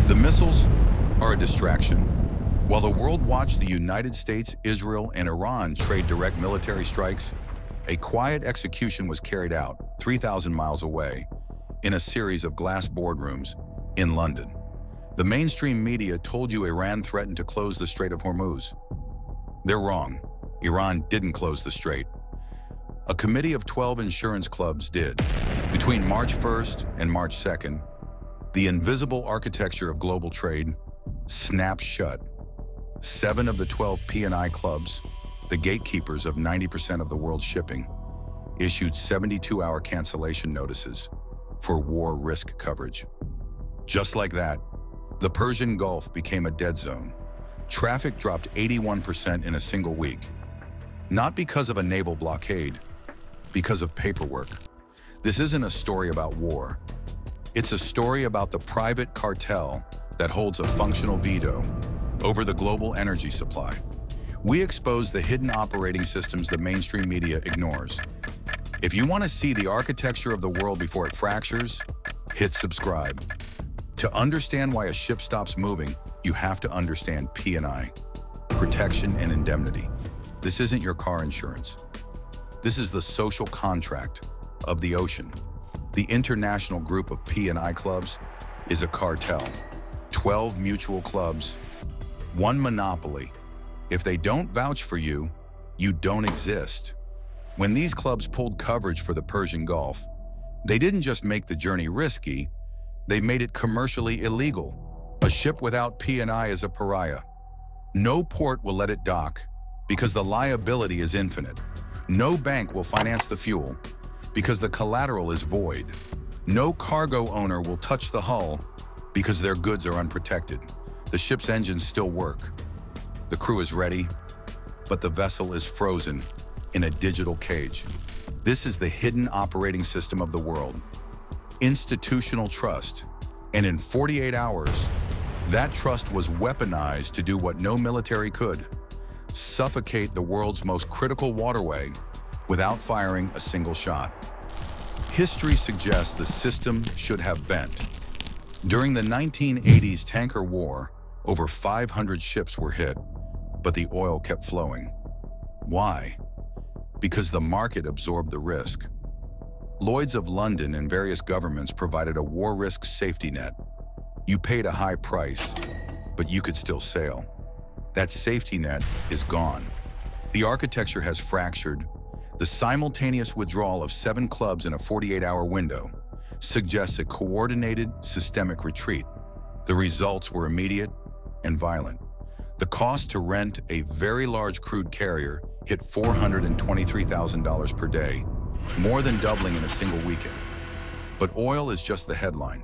The missiles are a distraction. While the world watched the United States, Israel, and Iran trade direct military strikes, a quiet execution was carried out 3,000 miles away in a series of glass boardrooms in London. The mainstream media told you Iran threatened to close the Strait of Hormuz. They're wrong. Iran didn't close the strait. A committee of 12 insurance clubs did. Between March 1st and March 2nd, the invisible architecture of global trade snapped shut. 7 of the 12 P&I clubs, the gatekeepers of 90% of the world's shipping, issued 72-hour cancellation notices for war risk coverage. Just like that, the Persian Gulf became a dead zone. Traffic dropped 81% in a single week. Not because of a naval blockade, because of paperwork. This isn't a story about war. It's a story about the private cartel that holds a functional veto over the global energy supply. We expose the hidden operating systems the mainstream media ignores. If you want to see the architecture of the world before it fractures, hit subscribe. To understand why a ship stops moving, you have to understand P&I, protection and indemnity. This isn't your car insurance. This is the social contract of the ocean. The international group of P&I clubs is a cartel. 12 mutual clubs, one monopoly. If they don't vouch for you, you don't exist. When these clubs pulled coverage for the Persian Gulf, they didn't just make the journey risky, they made it commercially illegal. A ship without P&I is a pariah. No port will let it dock because the liability is infinite. No bank will finance the fuel because the collateral is void. No cargo owner will touch the hull because their goods are unprotected. The ship's engines still work. The crew is ready, but the vessel is frozen in a digital cage. This is the hidden operating system of the world. Institutional trust. And in 48 hours, that trust was weaponized to do what no military could: suffocate the world's most critical waterway without firing a single shot. History suggests the system should have bent. During the 1980s tanker war, over 500 ships were hit, but the oil kept flowing. Why? Because the market absorbed the risk. Lloyd's of London and various governments provided a war risk safety net. You paid a high price, but you could still sail. That safety net is gone. The architecture has fractured. The simultaneous withdrawal of 7 clubs in a 48-hour window suggests a coordinated, systemic retreat. The results were immediate and violent. The cost to rent a very large crude carrier hit $423,000 per day, more than doubling in a single weekend. But oil is just the headline.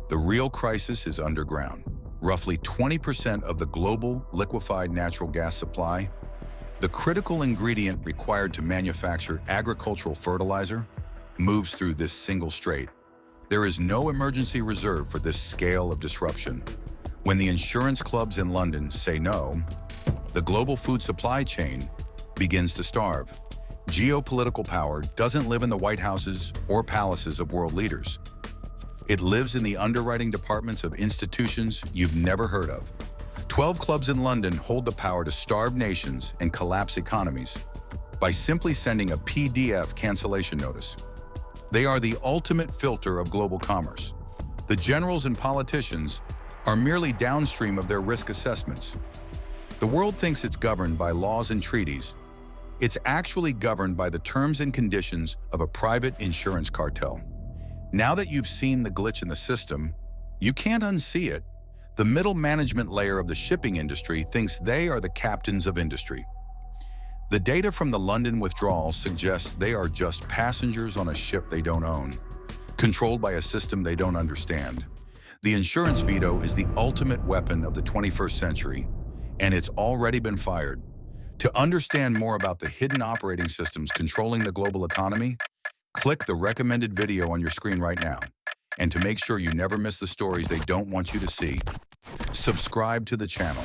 The real crisis is underground. Roughly 20% of the global liquefied natural gas supply, the critical ingredient required to manufacture agricultural fertilizer, moves through this single strait. There is no emergency reserve for this scale of disruption. When the insurance clubs in London say no, the global food supply chain begins to starve. Geopolitical power doesn't live in the White Houses or palaces of world leaders. It lives in the underwriting departments of institutions you've never heard of. 12 clubs in London hold the power to starve nations and collapse economies by simply sending a PDF cancellation notice. They are the ultimate filter of global commerce. The generals and politicians are merely downstream of their risk assessments. The world thinks it's governed by laws and treaties. It's actually governed by the terms and conditions of a private insurance cartel. Now that you've seen the glitch in the system, you can't unsee it. The middle management layer of the shipping industry thinks they are the captains of industry. The data from the London withdrawal suggests they are just passengers on a ship they don't own, controlled by a system they don't understand. The insurance veto is the ultimate weapon of the 21st century, and it's already been fired. To understand more about the hidden operating systems controlling the global economy, click the recommended video on your screen right now. And to make sure you never miss the stories they don't want you to see, subscribe to the channel.